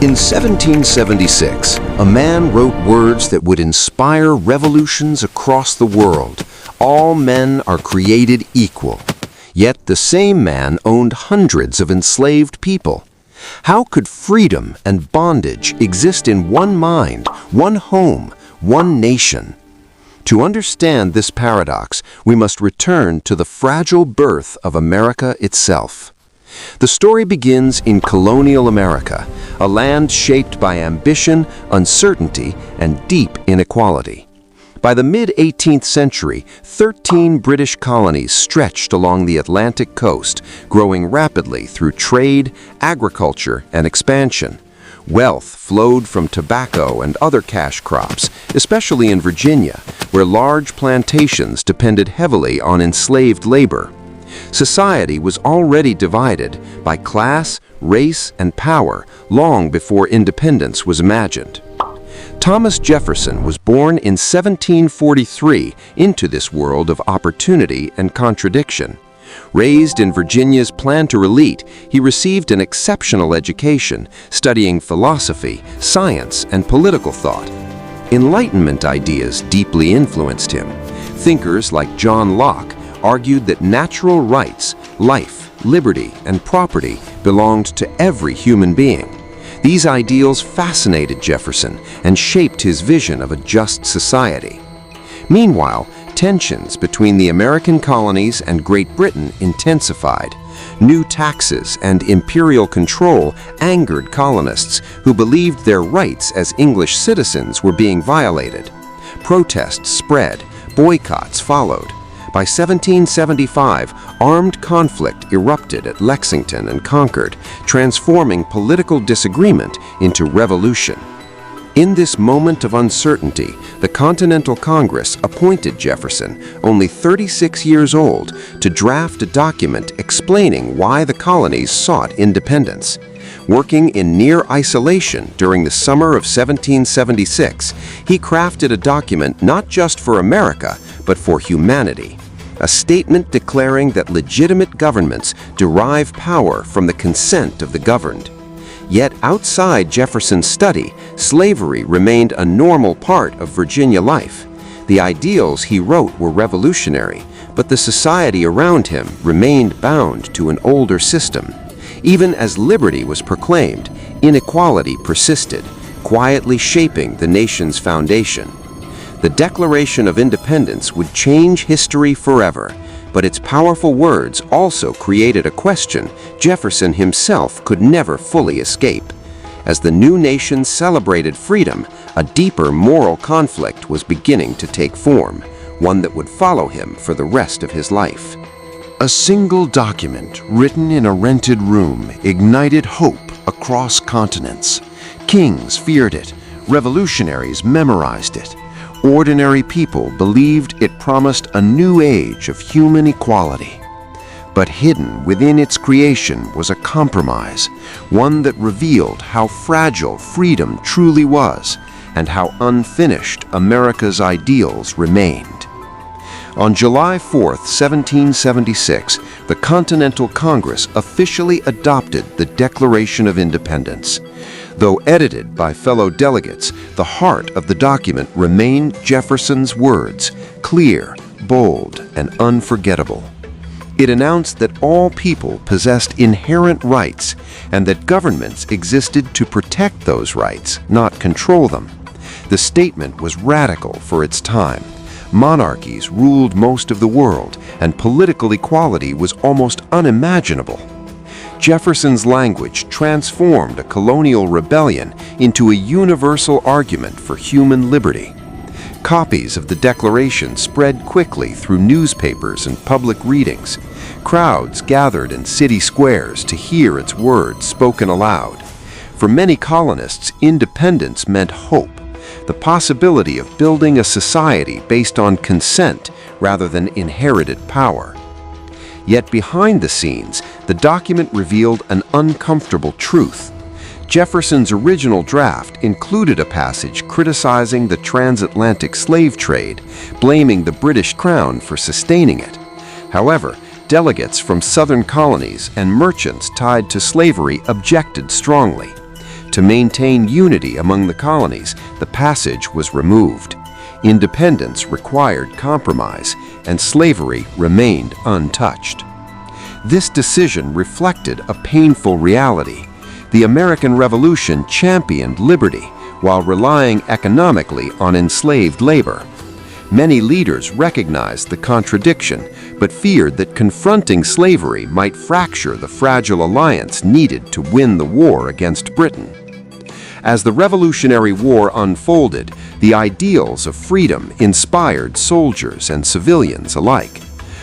In 1776, a man wrote words that would inspire revolutions across the world. All men are created equal. Yet the same man owned hundreds of enslaved people. How could freedom and bondage exist in one mind, one home, one nation? To understand this paradox, we must return to the fragile birth of America itself. The story begins in colonial America, a land shaped by ambition, uncertainty, and deep inequality. By the mid-18th century, 13 British colonies stretched along the Atlantic coast, growing rapidly through trade, agriculture, and expansion. Wealth flowed from tobacco and other cash crops, especially in Virginia, where large plantations depended heavily on enslaved labor. Society was already divided by class, race, and power long before independence was imagined. Thomas Jefferson was born in 1743 into this world of opportunity and contradiction. Raised in Virginia's planter elite, he received an exceptional education, studying philosophy, science, and political thought. Enlightenment ideas deeply influenced him. Thinkers like John Locke argued that natural rights, life, liberty, and property belonged to every human being. These ideals fascinated Jefferson and shaped his vision of a just society. Meanwhile, tensions between the American colonies and Great Britain intensified. New taxes and imperial control angered colonists who believed their rights as English citizens were being violated. Protests spread, boycotts followed. By 1775, armed conflict erupted at Lexington and Concord, transforming political disagreement into revolution. In this moment of uncertainty, the Continental Congress appointed Jefferson, only 36 years old, to draft a document explaining why the colonies sought independence. Working in near isolation during the summer of 1776, he crafted a document not just for America, but for humanity. A statement declaring that legitimate governments derive power from the consent of the governed. Yet outside Jefferson's study, slavery remained a normal part of Virginia life. The ideals he wrote were revolutionary, but the society around him remained bound to an older system. Even as liberty was proclaimed, inequality persisted, quietly shaping the nation's foundation. The Declaration of Independence would change history forever, but its powerful words also created a question Jefferson himself could never fully escape. As the new nation celebrated freedom, a deeper moral conflict was beginning to take form, one that would follow him for the rest of his life. A single document written in a rented room ignited hope across continents. Kings feared it, revolutionaries memorized it. Ordinary people believed it promised a new age of human equality. But hidden within its creation was a compromise, one that revealed how fragile freedom truly was and how unfinished America's ideals remained. On July 4, 1776, the Continental Congress officially adopted the Declaration of Independence. Though edited by fellow delegates, the heart of the document remained Jefferson's words, clear, bold, and unforgettable. It announced that all people possessed inherent rights and that governments existed to protect those rights, not control them. The statement was radical for its time. Monarchies ruled most of the world, and political equality was almost unimaginable. Jefferson's language transformed a colonial rebellion into a universal argument for human liberty. Copies of the Declaration spread quickly through newspapers and public readings. Crowds gathered in city squares to hear its words spoken aloud. For many colonists, independence meant hope, the possibility of building a society based on consent rather than inherited power. Yet behind the scenes, the document revealed an uncomfortable truth. Jefferson's original draft included a passage criticizing the transatlantic slave trade, blaming the British Crown for sustaining it. However, delegates from southern colonies and merchants tied to slavery objected strongly. To maintain unity among the colonies, the passage was removed. Independence required compromise, and slavery remained untouched. This decision reflected a painful reality. The American Revolution championed liberty while relying economically on enslaved labor. Many leaders recognized the contradiction, but feared that confronting slavery might fracture the fragile alliance needed to win the war against Britain. As the Revolutionary War unfolded, the ideals of freedom inspired soldiers and civilians alike.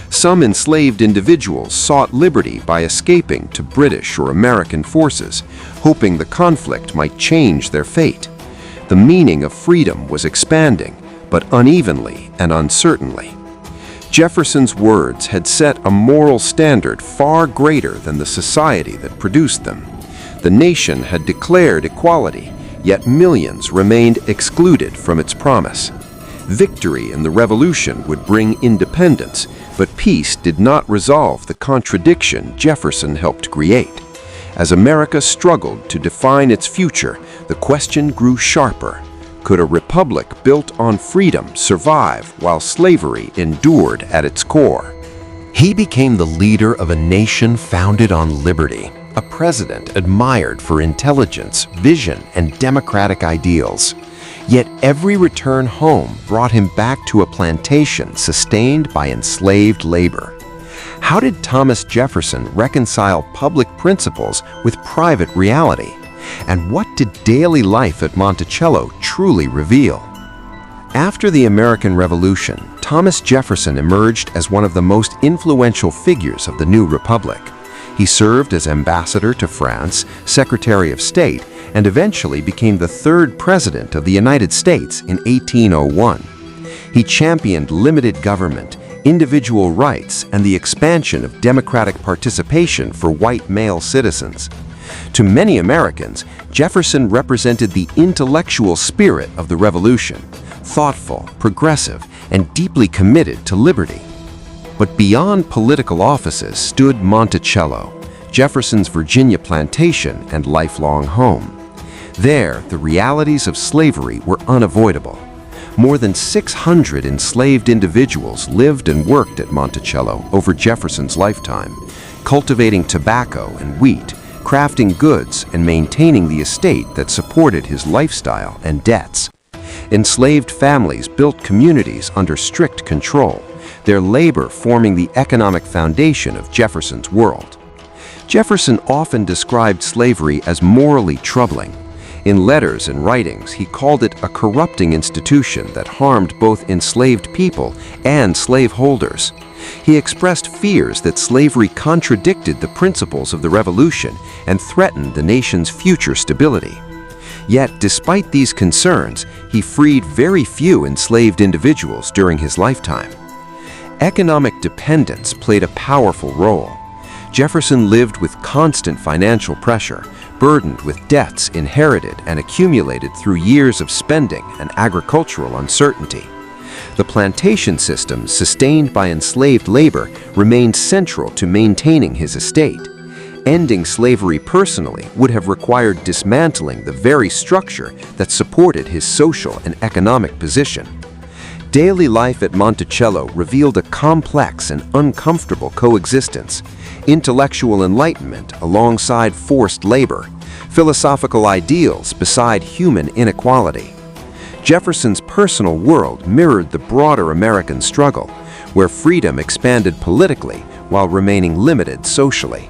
Some enslaved individuals sought liberty by escaping to British or American forces, hoping the conflict might change their fate. The meaning of freedom was expanding, but unevenly and uncertainly. Jefferson's words had set a moral standard far greater than the society that produced them. The nation had declared equality, yet millions remained excluded from its promise. Victory in the Revolution would bring independence, but peace did not resolve the contradiction Jefferson helped create. As America struggled to define its future, the question grew sharper. Could a republic built on freedom survive while slavery endured at its core? He became the leader of a nation founded on liberty, a president admired for intelligence, vision, and democratic ideals. Yet every return home brought him back to a plantation sustained by enslaved labor. How did Thomas Jefferson reconcile public principles with private reality? And what did daily life at Monticello truly reveal? After the American Revolution, Thomas Jefferson emerged as one of the most influential figures of the new republic. He served as ambassador to France, Secretary of State, and eventually became the third president of the United States in 1801. He championed limited government, individual rights, and the expansion of democratic participation for white male citizens. To many Americans, Jefferson represented the intellectual spirit of the Revolution, thoughtful, progressive, and deeply committed to liberty. But beyond political offices stood Monticello, Jefferson's Virginia plantation and lifelong home. There, the realities of slavery were unavoidable. More than 600 enslaved individuals lived and worked at Monticello over Jefferson's lifetime, cultivating tobacco and wheat, crafting goods, and maintaining the estate that supported his lifestyle and debts. Enslaved families built communities under strict control, their labor forming the economic foundation of Jefferson's world. Jefferson often described slavery as morally troubling. In letters and writings, he called it a corrupting institution that harmed both enslaved people and slaveholders. He expressed fears that slavery contradicted the principles of the Revolution and threatened the nation's future stability. Yet, despite these concerns, he freed very few enslaved individuals during his lifetime. Economic dependence played a powerful role. Jefferson lived with constant financial pressure, burdened with debts inherited and accumulated through years of spending and agricultural uncertainty. The plantation system sustained by enslaved labor remained central to maintaining his estate. Ending slavery personally would have required dismantling the very structure that supported his social and economic position. Daily life at Monticello revealed a complex and uncomfortable coexistence: intellectual enlightenment alongside forced labor, philosophical ideals beside human inequality. Jefferson's personal world mirrored the broader American struggle, where freedom expanded politically while remaining limited socially.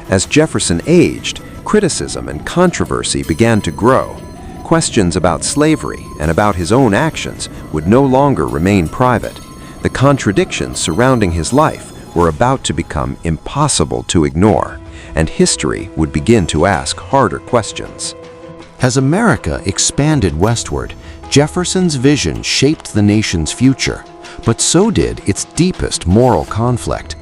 As Jefferson aged, criticism and controversy began to grow. Questions about slavery and about his own actions would no longer remain private. The contradictions surrounding his life were about to become impossible to ignore, and history would begin to ask harder questions. As America expanded westward, Jefferson's vision shaped the nation's future, but so did its deepest moral conflict.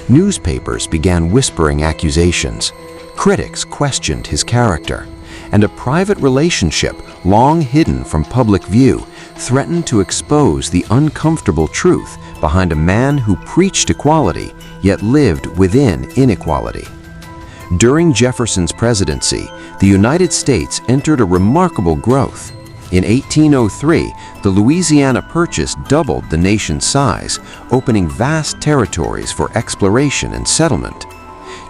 Newspapers began whispering accusations. Critics questioned his character, and a private relationship, long hidden from public view, threatened to expose the uncomfortable truth behind a man who preached equality yet lived within inequality. During Jefferson's presidency, the United States entered a remarkable growth. In 1803, the Louisiana Purchase doubled the nation's size, opening vast territories for exploration and settlement.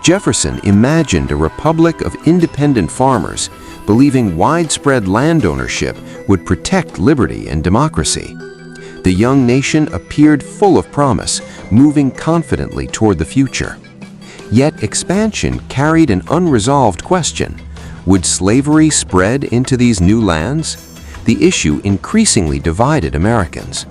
Jefferson imagined a republic of independent farmers, believing widespread land ownership would protect liberty and democracy. The young nation appeared full of promise, moving confidently toward the future. Yet expansion carried an unresolved question. Would slavery spread into these new lands? The issue increasingly divided Americans.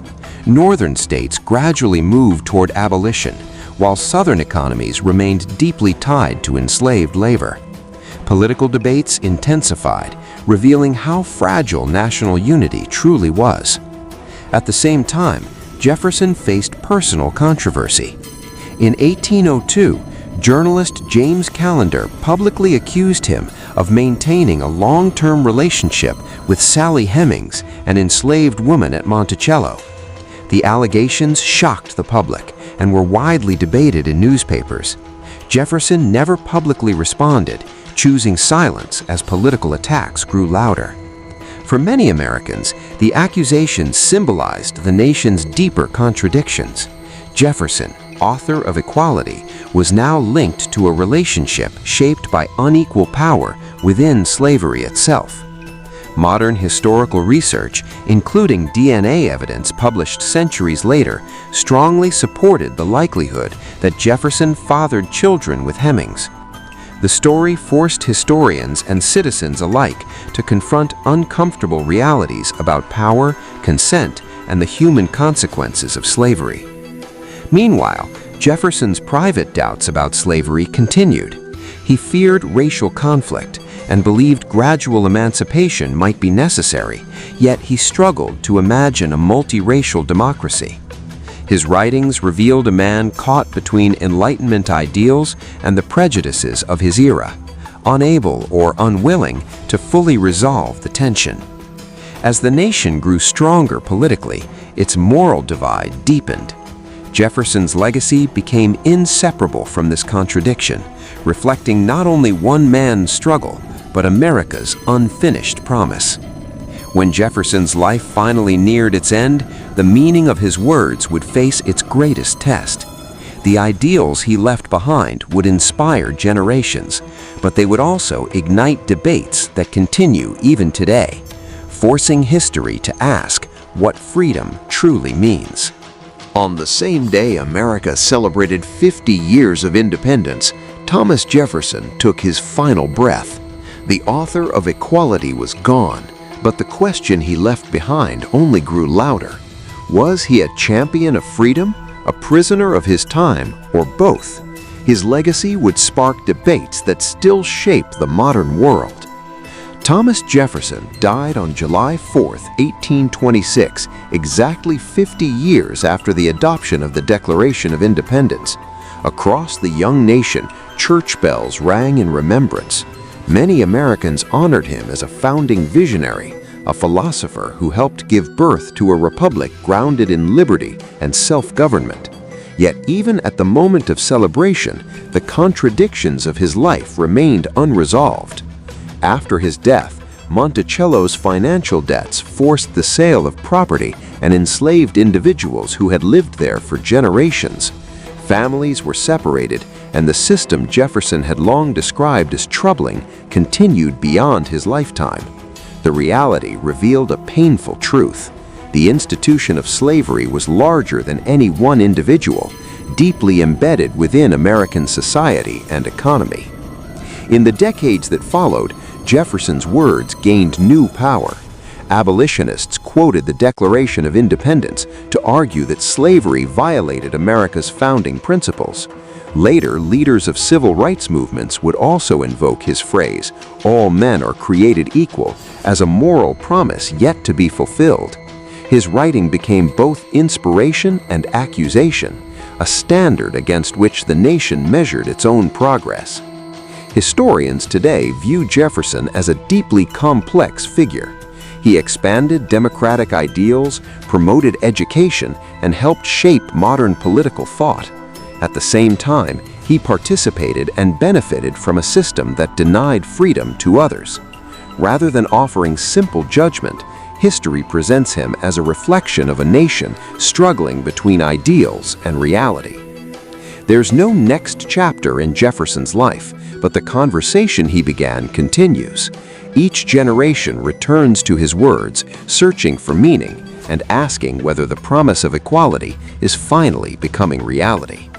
Northern states gradually moved toward abolition, while Southern economies remained deeply tied to enslaved labor. Political debates intensified, revealing how fragile national unity truly was. At the same time, Jefferson faced personal controversy. In 1802, journalist James Callender publicly accused him of maintaining a long-term relationship with Sally Hemings, an enslaved woman at Monticello. The allegations shocked the public and were widely debated in newspapers. Jefferson never publicly responded, choosing silence as political attacks grew louder. For many Americans, the accusations symbolized the nation's deeper contradictions. Jefferson, author of Equality, was now linked to a relationship shaped by unequal power within slavery itself. Modern historical research, including DNA evidence published centuries later, strongly supported the likelihood that Jefferson fathered children with Hemings. The story forced historians and citizens alike to confront uncomfortable realities about power, consent, and the human consequences of slavery. Meanwhile, Jefferson's private doubts about slavery continued. He feared racial conflict and believed gradual emancipation might be necessary, yet he struggled to imagine a multiracial democracy. His writings revealed a man caught between Enlightenment ideals and the prejudices of his era, unable or unwilling to fully resolve the tension. As the nation grew stronger politically, its moral divide deepened. Jefferson's legacy became inseparable from this contradiction, reflecting not only one man's struggle, but America's unfinished promise. When Jefferson's life finally neared its end, the meaning of his words would face its greatest test. The ideals he left behind would inspire generations, but they would also ignite debates that continue even today, forcing history to ask what freedom truly means. On the same day America celebrated 50 years of independence, Thomas Jefferson took his final breath. The author of Equality was gone, but the question he left behind only grew louder. Was he a champion of freedom, a prisoner of his time, or both? His legacy would spark debates that still shape the modern world. Thomas Jefferson died on July 4, 1826, exactly 50 years after the adoption of the Declaration of Independence. Across the young nation, church bells rang in remembrance. Many Americans honored him as a founding visionary, a philosopher who helped give birth to a republic grounded in liberty and self-government. Yet even at the moment of celebration, the contradictions of his life remained unresolved. After his death, Monticello's financial debts forced the sale of property and enslaved individuals who had lived there for generations. Families were separated, and the system Jefferson had long described as troubling continued beyond his lifetime. The reality revealed a painful truth. The institution of slavery was larger than any one individual, deeply embedded within American society and economy. In the decades that followed, Jefferson's words gained new power. Abolitionists quoted the Declaration of Independence to argue that slavery violated America's founding principles. Later, leaders of civil rights movements would also invoke his phrase, "All men are created equal," as a moral promise yet to be fulfilled. His writing became both inspiration and accusation, a standard against which the nation measured its own progress. Historians today view Jefferson as a deeply complex figure. He expanded democratic ideals, promoted education, and helped shape modern political thought. At the same time, He participated and benefited from a system that denied freedom to others. Rather than offering simple judgment, history presents him as a reflection of a nation struggling between ideals and reality. There's no next chapter in Jefferson's life, but the conversation he began continues. Each generation returns to his words, searching for meaning and asking whether the promise of equality is finally becoming reality.